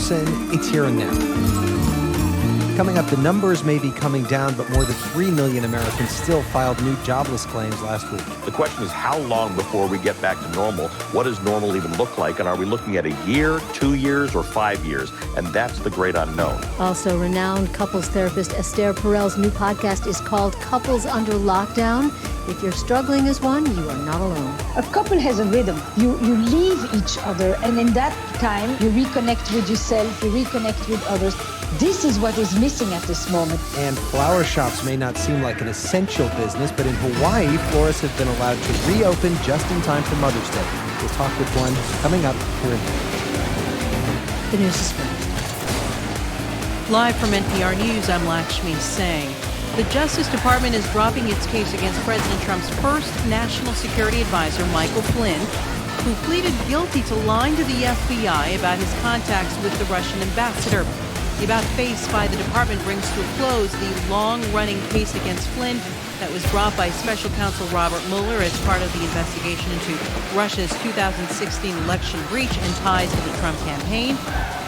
person. It's here and now. Coming up, the numbers may be coming down, but more than 3 million Americans still filed new jobless claims last week. The question is how long before we get back to normal? What does normal even look like? And are we looking at a year, 2 years, or 5 years? And that's the great unknown. Also, renowned couples therapist Esther Perel's new podcast is called Couples Under Lockdown. If you're struggling as one, you are not alone. A couple has a rhythm. You leave each other, and in that time, you reconnect with yourself, you reconnect with others. This is what is missing at this moment. And flower shops may not seem like an essential business, but in Hawaii, florists have been allowed to reopen just in time for Mother's Day. We'll talk with one coming up here in The news is spring. Live from NPR News, I'm Lakshmi Singh. The Justice Department is dropping its case against President Trump's first national security advisor, Michael Flynn, who pleaded guilty to lying to the FBI about his contacts with the Russian ambassador. The about-face by the department brings to a close the long-running case against Flynn that was brought by special counsel Robert Mueller as part of the investigation into Russia's 2016 election breach and ties to the Trump campaign.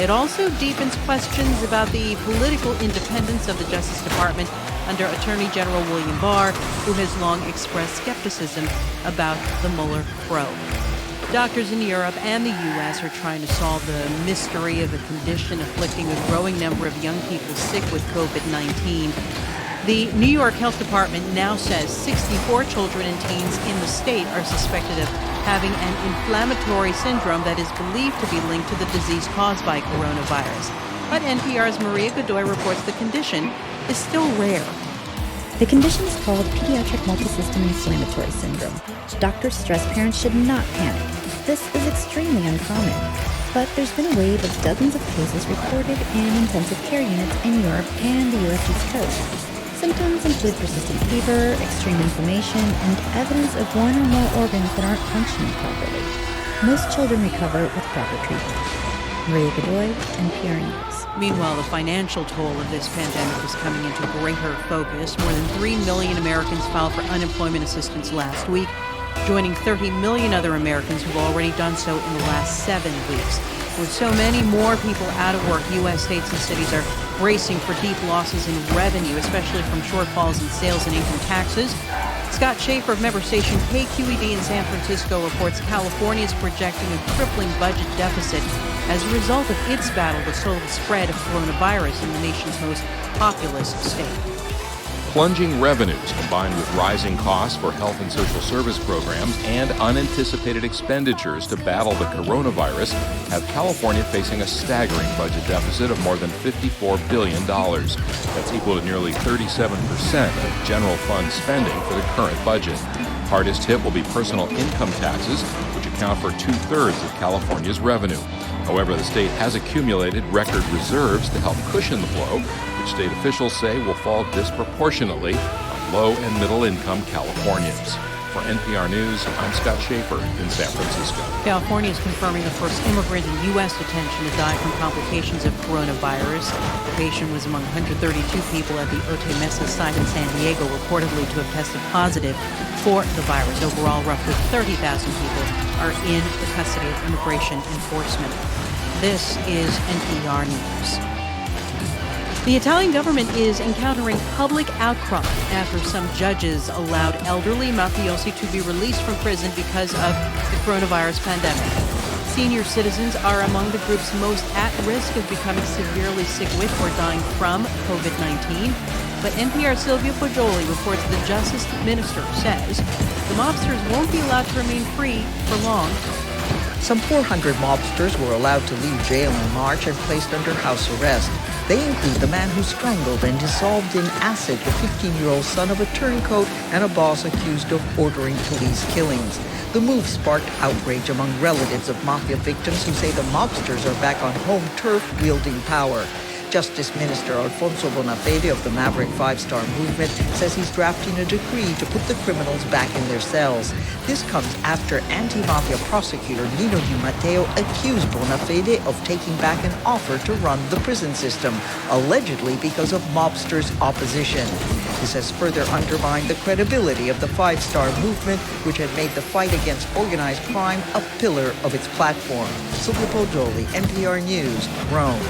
It also deepens questions about the political independence of the Justice Department under Attorney General William Barr, who has long expressed skepticism about the Mueller probe. Doctors in Europe and the U.S. are trying to solve the mystery of a condition afflicting a growing number of young people sick with COVID-19. The New York Health Department now says 64 children and teens in the state are suspected of having an inflammatory syndrome that is believed to be linked to the disease caused by coronavirus. But NPR's Maria Godoy reports the condition is still rare. The condition is called pediatric multisystem inflammatory syndrome. Doctors stress parents should not panic. This is extremely uncommon, but there's been a wave of dozens of cases reported in intensive care units in Europe and the U.S. East Coast. Symptoms include persistent fever, extreme inflammation, and evidence of one or more organs that aren't functioning properly. Most children recover with proper treatment. Maria Godoy, NPR News. Meanwhile, the financial toll of this pandemic is coming into greater focus. More than 3 million Americans filed for unemployment assistance last week, joining 30 million other Americans who've already done so in the last 7 weeks. With so many more people out of work, U.S. states and cities are bracing for deep losses in revenue, especially from shortfalls in sales and income taxes. Scott Schaefer of member station KQED in San Francisco reports California is projecting a crippling budget deficit as a result of its battle to slow the spread of coronavirus in the nation's most populous state. Plunging revenues combined with rising costs for health and social service programs and unanticipated expenditures to battle the coronavirus have California facing a staggering budget deficit of more than $54 billion. That's equal to nearly 37% of general fund spending for the current budget. Hardest hit will be personal income taxes, which account for 2/3 of California's revenue. However, the state has accumulated record reserves to help cushion the blow, which state officials say will fall disproportionately on low and middle-income Californians. For NPR News, I'm Scott Schaefer in San Francisco. California is confirming the first immigrant in U.S. detention to die from complications of coronavirus. The patient was among 132 people at the Otay Mesa site in San Diego, reportedly to have tested positive for the virus. Overall, roughly 30,000 people are in the custody of immigration enforcement. This is NPR News. The Italian government is encountering public outcry after some judges allowed elderly mafiosi to be released from prison because of the coronavirus pandemic. Senior citizens are among the groups most at risk of becoming severely sick with or dying from COVID-19. But NPR's Sylvia Poggioli reports the Justice Minister says the mobsters won't be allowed to remain free for long. Some 400 mobsters were allowed to leave jail in March and placed under house arrest. They include the man who strangled and dissolved in acid the 15-year-old son of a turncoat and a boss accused of ordering police killings. The move sparked outrage among relatives of mafia victims who say the mobsters are back on home turf wielding power. Justice Minister Alfonso Bonafede of the Maverick Five-Star Movement says he's drafting a decree to put the criminals back in their cells. This comes after anti-mafia prosecutor Nino Di Matteo accused Bonafede of taking back an offer to run the prison system, allegedly because of mobsters' opposition. This has further undermined the credibility of the Five-Star Movement, which had made the fight against organized crime a pillar of its platform. Silvia Pogioli, NPR News, Rome.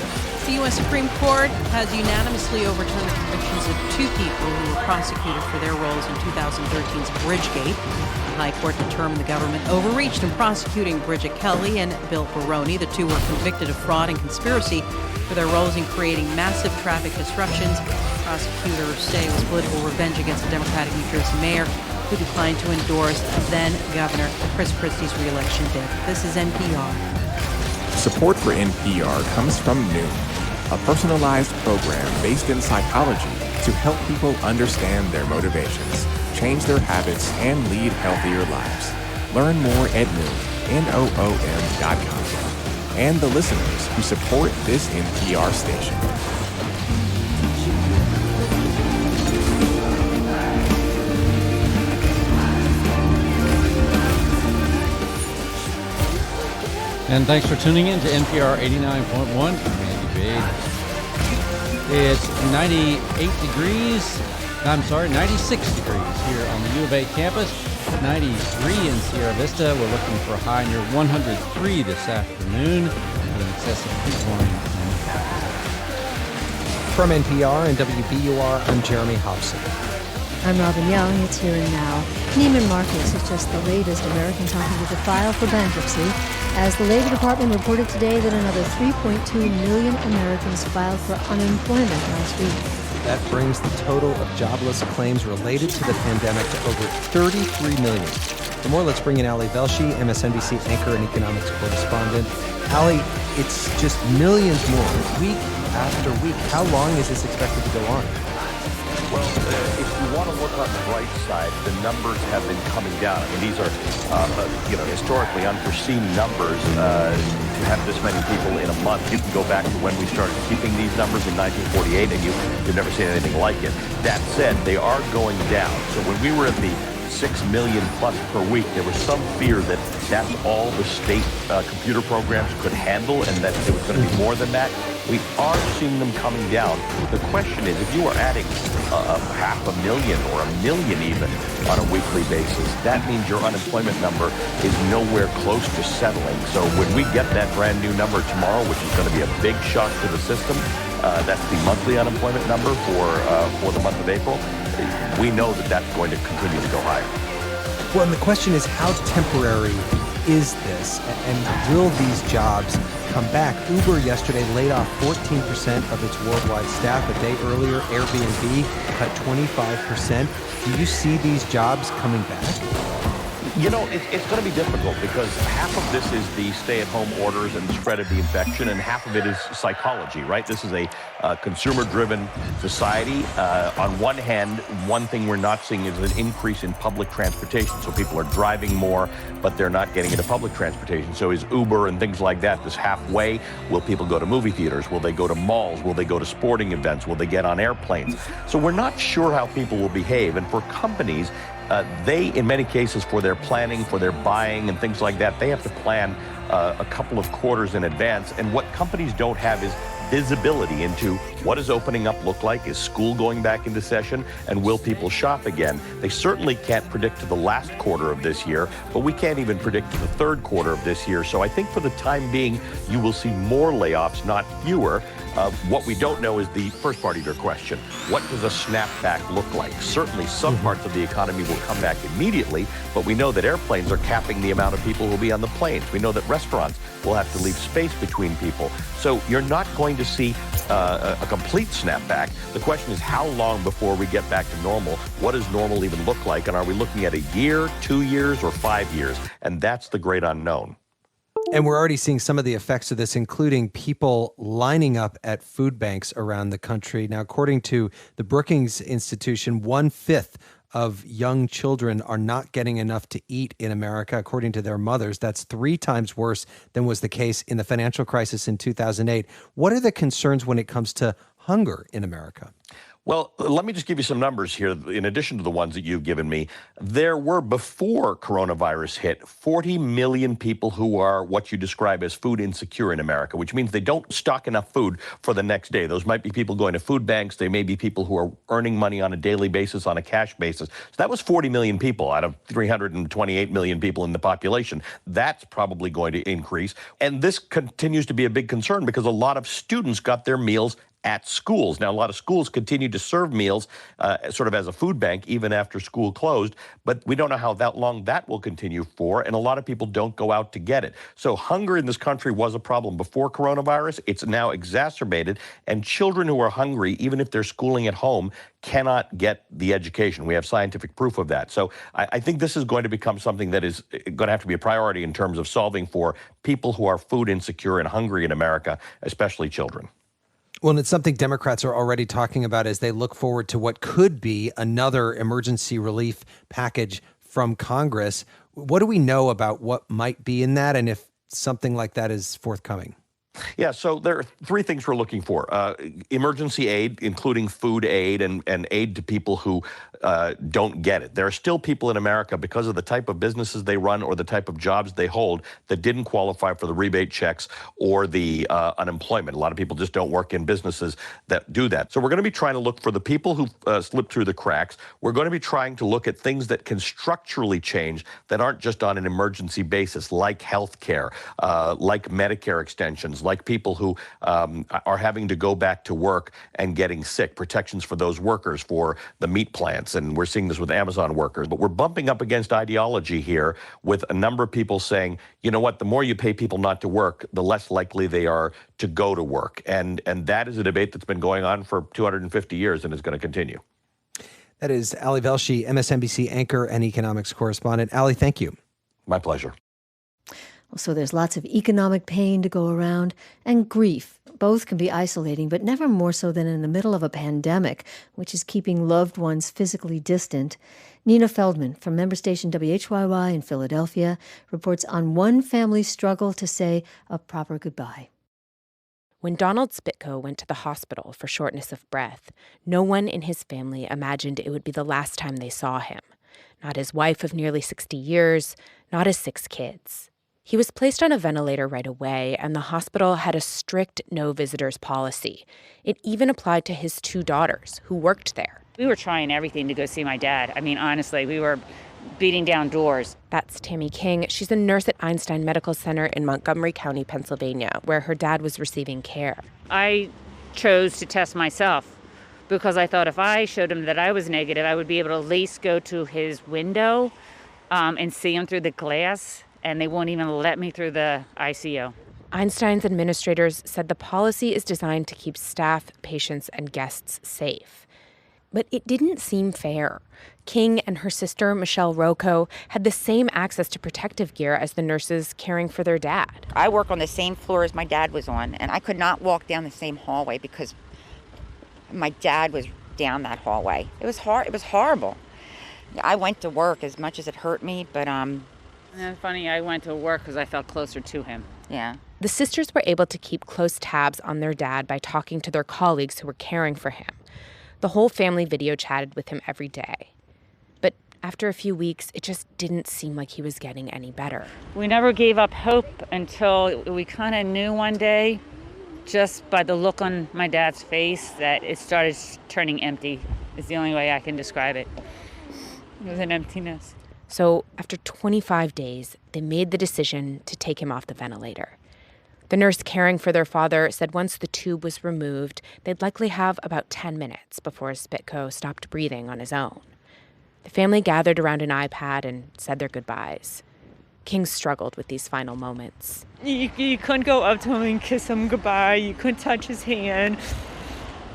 The U.S. Supreme Court has unanimously overturned the convictions of two people who were prosecuted for their roles in 2013's Bridgegate. The High Court determined the government overreached in prosecuting Bridget Kelly and Bill Baroni. The two were convicted of fraud and conspiracy for their roles in creating massive traffic disruptions. Prosecutors say it was political revenge against the Democratic New Jersey mayor who declined to endorse then-Governor Chris Christie's re-election bid. This is NPR. Support for NPR comes from Noom, a personalized program based in psychology to help people understand their motivations, change their habits, and lead healthier lives. Learn more at Noom.com. And the listeners who support this NPR station. And thanks for tuning in to NPR 89.1. I'm Andy Bade. It's 96 degrees here on the U of A campus, 93 in Sierra Vista. We're looking for a high near 103 this afternoon with an excessive heat warning. From NPR and WBUR, I'm Jeremy Hobson. I'm Robin Young. It's Here and Now. Neiman Marcus is just the latest American company to file for bankruptcy, as the Labor Department reported today that another 3.2 million Americans filed for unemployment last week. That brings the total of jobless claims related to the pandemic to over 33 million. For more, let's bring in Ali Velshi, MSNBC anchor and economics correspondent. Ali, it's just millions more, week after week. How long is this expected to go on? Well, if you want to look on the bright side, the numbers have been coming down. I mean, these are, historically unforeseen numbers to have this many people in a month. You can go back to when we started keeping these numbers in 1948, and you've never seen anything like it. That said, they are going down. So when we were at the 6 million plus per week, there was some fear that that's all the state computer programs could handle and that it was going to be more than that. We are seeing them coming down. The question is, if you are adding 500,000 or 1 million even on a weekly basis, that means your unemployment number is nowhere close to settling. So when we get that brand new number tomorrow, which is going to be a big shock to the system, that's the monthly unemployment number for the month of April, we know that that's going to continue to go higher. Well, and the question is, how temporary is this? And will these jobs come back? Uber yesterday laid off 14% of its worldwide staff. A day earlier, Airbnb cut 25%. Do you see these jobs coming back? You know, it's going to be difficult because half of this is the stay-at-home orders and the spread of the infection, and half of it is psychology, right? This is a consumer-driven society. On one hand, one thing we're not seeing is an increase in public transportation. So people are driving more, but they're not getting into public transportation. So is Uber and things like that this halfway? Will people go to movie theaters? Will they go to malls? Will they go to sporting events? Will they get on airplanes? So we're not sure how people will behave. And for companies, they, in many cases, for their planning, for their buying and things like that, they have to plan a couple of quarters in advance. And what companies don't have is visibility into what does opening up look like? Is school going back into session? And will people shop again? They certainly can't predict to the last quarter of this year, but we can't even predict to the third quarter of this year. So I think for the time being, you will see more layoffs, not fewer. What we don't know is the first part of your question. What does a snapback look like? Certainly some parts of the economy will come back immediately, but we know that airplanes are capping the amount of people who will be on the planes. We know that restaurants will have to leave space between people. So you're not going to see a complete snapback. The question is how long before we get back to normal? What does normal even look like? And are we looking at a year, 2 years, or 5 years? And that's the great unknown. And we're already seeing some of the effects of this, including people lining up at food banks around the country. Now, according to the Brookings Institution, 1/5 of young children are not getting enough to eat in America, according to their mothers. That's 3 times worse than was the case in the financial crisis in 2008. What are the concerns when it comes to hunger in America? Well, let me just give you some numbers here. In addition to the ones that you've given me, there were, before coronavirus hit, 40 million people who are what you describe as food insecure in America, which means they don't stock enough food for the next day. Those might be people going to food banks. They may be people who are earning money on a daily basis, on a cash basis. So that was 40 million people out of 328 million people in the population. That's probably going to increase. And this continues to be a big concern because a lot of students got their meals at schools. Now, a lot of schools continue to serve meals sort of as a food bank even after school closed, but we don't know how long that will continue for, and a lot of people don't go out to get it. So hunger in this country was a problem before coronavirus. It's now exacerbated, and children who are hungry, even if they're schooling at home, cannot get the education. We have scientific proof of that. So I think this is going to become something that is going to have to be a priority in terms of solving for people who are food insecure and hungry in America, especially children. Well, and it's something Democrats are already talking about as they look forward to what could be another emergency relief package from Congress. What do we know about what might be in that and if something like that is forthcoming? Yeah, so there are three things we're looking for. Emergency aid, including food aid and aid to people who don't get it. There are still people in America, because of the type of businesses they run or the type of jobs they hold, that didn't qualify for the rebate checks or the unemployment. A lot of people just don't work in businesses that do that. So we're going to be trying to look for the people who slip through the cracks. We're going to be trying to look at things that can structurally change that aren't just on an emergency basis, like health care, like Medicare extensions, like people who are having to go back to work and getting sick, protections for those workers, for the meat plants. And we're seeing this with Amazon workers. But we're bumping up against ideology here with a number of people saying, you know what, the more you pay people not to work, the less likely they are to go to work. And that is a debate that's been going on for 250 years and is going to continue. That is Ali Velshi, MSNBC anchor and economics correspondent. Ali, thank you. My pleasure. So there's lots of economic pain to go around and grief. Both can be isolating, but never more so than in the middle of a pandemic, which is keeping loved ones physically distant. Nina Feldman from member station WHYY in Philadelphia reports on one family's struggle to say a proper goodbye. When Donald Spitko went to the hospital for shortness of breath, no one in his family imagined it would be the last time they saw him. Not his wife of nearly 60 years, not his 6 kids. He was placed on a ventilator right away, and the hospital had a strict no visitors policy. It even applied to his 2 daughters, who worked there. We were trying everything to go see my dad. I mean, honestly, we were beating down doors. That's Tammy King. She's a nurse at Einstein Medical Center in Montgomery County, Pennsylvania, where her dad was receiving care. I chose to test myself because I thought if I showed him that I was negative, I would be able to at least go to his window and see him through the glass. And they won't even let me through the ICU. Einstein's administrators said the policy is designed to keep staff, patients, and guests safe. But it didn't seem fair. King and her sister, Michelle Rocco, had the same access to protective gear as the nurses caring for their dad. I work on the same floor as my dad was on, and I could not walk down the same hallway because my dad was down that hallway. It was hard. It was horrible. I went to work as much as it hurt me, but And it's funny, I went to work because I felt closer to him. Yeah. The sisters were able to keep close tabs on their dad by talking to their colleagues who were caring for him. The whole family video chatted with him every day. But after a few weeks, it just didn't seem like he was getting any better. We never gave up hope until we kind of knew one day, just by the look on my dad's face, that it started turning empty. Is the only way I can describe it. It was an emptiness. So after 25 days, they made the decision to take him off the ventilator. The nurse caring for their father said once the tube was removed, they'd likely have about 10 minutes before Spitko stopped breathing on his own. The family gathered around an iPad and said their goodbyes. King struggled with these final moments. You couldn't go up to him and kiss him goodbye. You couldn't touch his hand.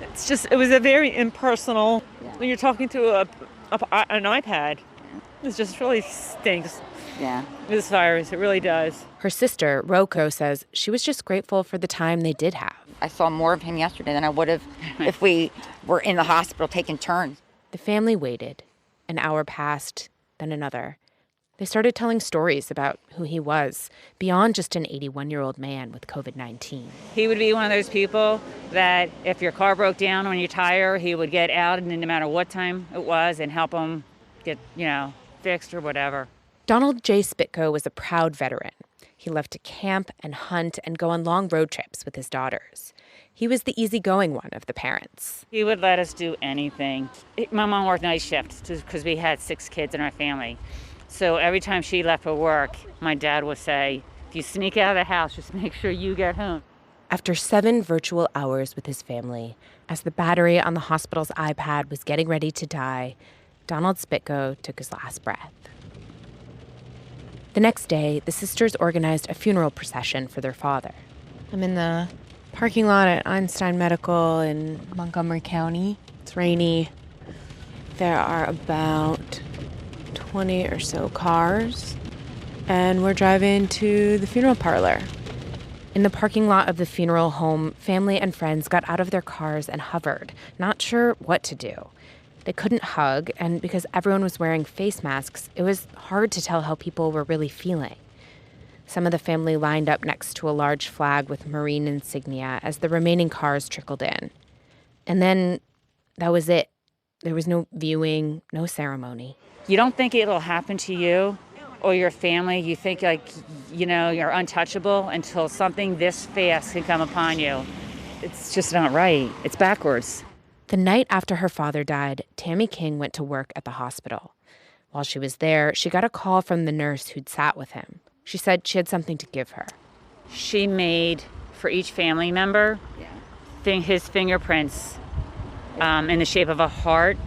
It was a very impersonal, when you're talking to an iPad. It just really stinks. Yeah. This virus, it really does. Her sister, Rocco, says she was just grateful for the time they did have. I saw more of him yesterday than I would have if we were in the hospital taking turns. The family waited. An hour passed, then another. They started telling stories about who he was, beyond just an 81-year-old man with COVID-19. He would be one of those people that if your car broke down on your tire, he would get out, and no matter what time it was, and help them get, fixed or whatever. Donald J. Spitko was a proud veteran. He loved to camp and hunt and go on long road trips with his daughters. He was the easygoing one of the parents. He would let us do anything. My mom worked night shifts because we had 6 kids in our family. So every time she left for work, my dad would say, if you sneak out of the house, just make sure you get home. After 7 virtual hours with his family, as the battery on the hospital's iPad was getting ready to die, Donald Spitko took his last breath. The next day, the sisters organized a funeral procession for their father. I'm in the parking lot at Einstein Medical in Montgomery County. It's rainy. There are about 20 or so cars, and we're driving to the funeral parlor. In the parking lot of the funeral home, family and friends got out of their cars and hovered, not sure what to do. They couldn't hug, and because everyone was wearing face masks, it was hard to tell how people were really feeling. Some of the family lined up next to a large flag with Marine insignia as the remaining cars trickled in. And then that was it. There was no viewing, no ceremony. You don't think it'll happen to you or your family. You think you're untouchable until something this fast can come upon you. It's just not right. It's backwards. The night after her father died, Tammy King went to work at the hospital. While she was there, she got a call from the nurse who'd sat with him. She said she had something to give her. She made, for each family member, his fingerprints in the shape of a heart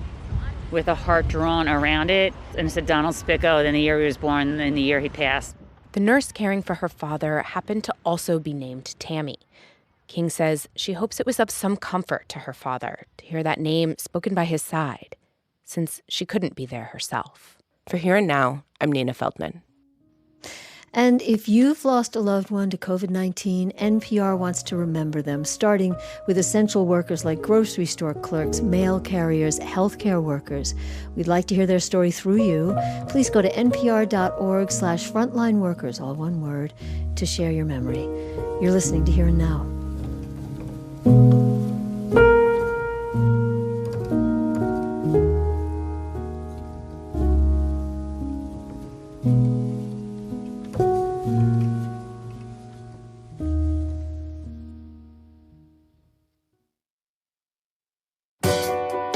with a heart drawn around it. And it said Donald Spitko, then the year he was born, and the year he passed. The nurse caring for her father happened to also be named Tammy. King says she hopes it was of some comfort to her father to hear that name spoken by his side, since she couldn't be there herself. For Here and Now, I'm Nina Feldman. And if you've lost a loved one to COVID-19, NPR wants to remember them, starting with essential workers like grocery store clerks, mail carriers, healthcare workers. We'd like to hear their story through you. Please go to npr.org/frontlineworkers, all one word, to share your memory. You're listening to Here and Now.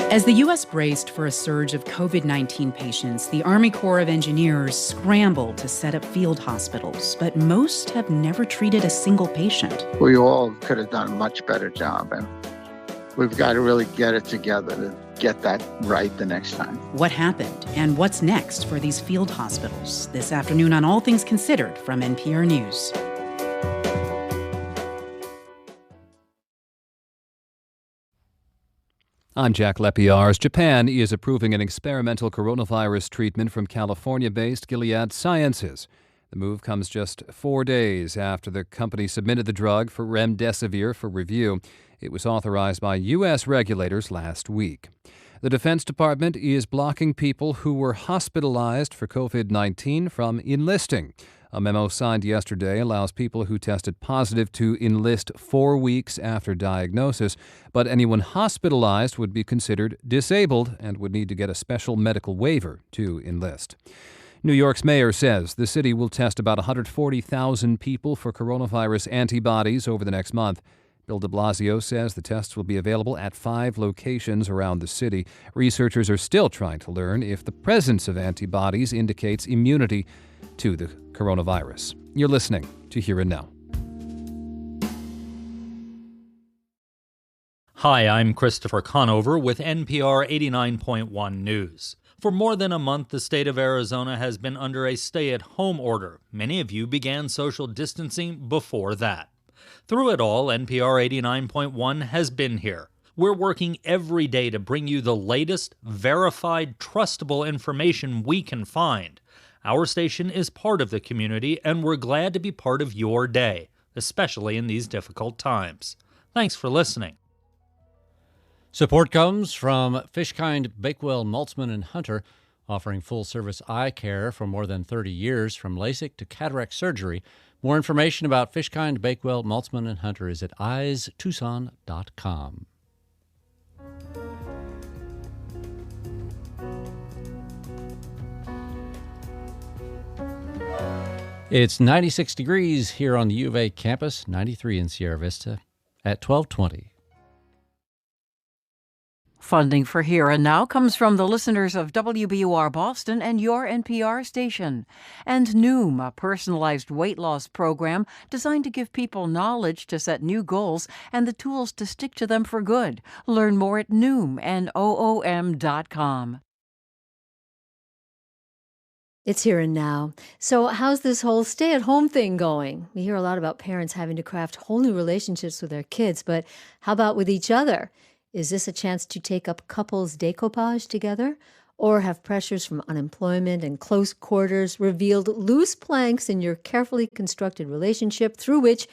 As the U.S. braced for a surge of COVID-19 patients, the Army Corps of Engineers scrambled to set up field hospitals, but most have never treated a single patient. We all could have done a much better job, and we've got to really get it together to get that right the next time. What happened, and what's next for these field hospitals? This afternoon on All Things Considered from NPR News. I'm Jack Lepiarz. Japan is approving an experimental coronavirus treatment from California-based Gilead Sciences. The move comes just 4 days after the company submitted the drug for remdesivir for review. It was authorized by U.S. regulators last week. The Defense Department is blocking people who were hospitalized for COVID-19 from enlisting. A memo signed yesterday allows people who tested positive to enlist 4 weeks after diagnosis, but anyone hospitalized would be considered disabled and would need to get a special medical waiver to enlist. New York's mayor says the city will test about 140,000 people for coronavirus antibodies over the next month. Bill de Blasio says the tests will be available at 5 locations around the city. Researchers are still trying to learn if the presence of antibodies indicates immunity to the coronavirus. You're listening to Here and Now. Hi, I'm Christopher Conover with NPR 89.1 News. For more than a month, the state of Arizona has been under a stay-at-home order. Many of you began social distancing before that. Through it all, NPR 89.1 has been here. We're working every day to bring you the latest, verified, trustable information we can find. Our station is part of the community, and we're glad to be part of your day, especially in these difficult times. Thanks for listening. Support comes from Fishkind, Bakewell, Maltzman, and Hunter, offering full-service eye care for more than 30 years, from LASIK to cataract surgery. More information about Fishkind, Bakewell, Maltzman, and Hunter is at eyestucson.com. It's 96 degrees here on the U of A campus, 93 in Sierra Vista at 12:20. Funding for Here and Now comes from the listeners of WBUR Boston and your NPR station. And Noom, a personalized weight loss program designed to give people knowledge to set new goals and the tools to stick to them for good. Learn more at Noom, Noom.com. It's Here and Now. So how's this whole stay-at-home thing going? We hear a lot about parents having to craft whole new relationships with their kids, but how about with each other? Is this a chance to take up couples découpage together? Or have pressures from unemployment and close quarters revealed loose planks in your carefully constructed relationship through which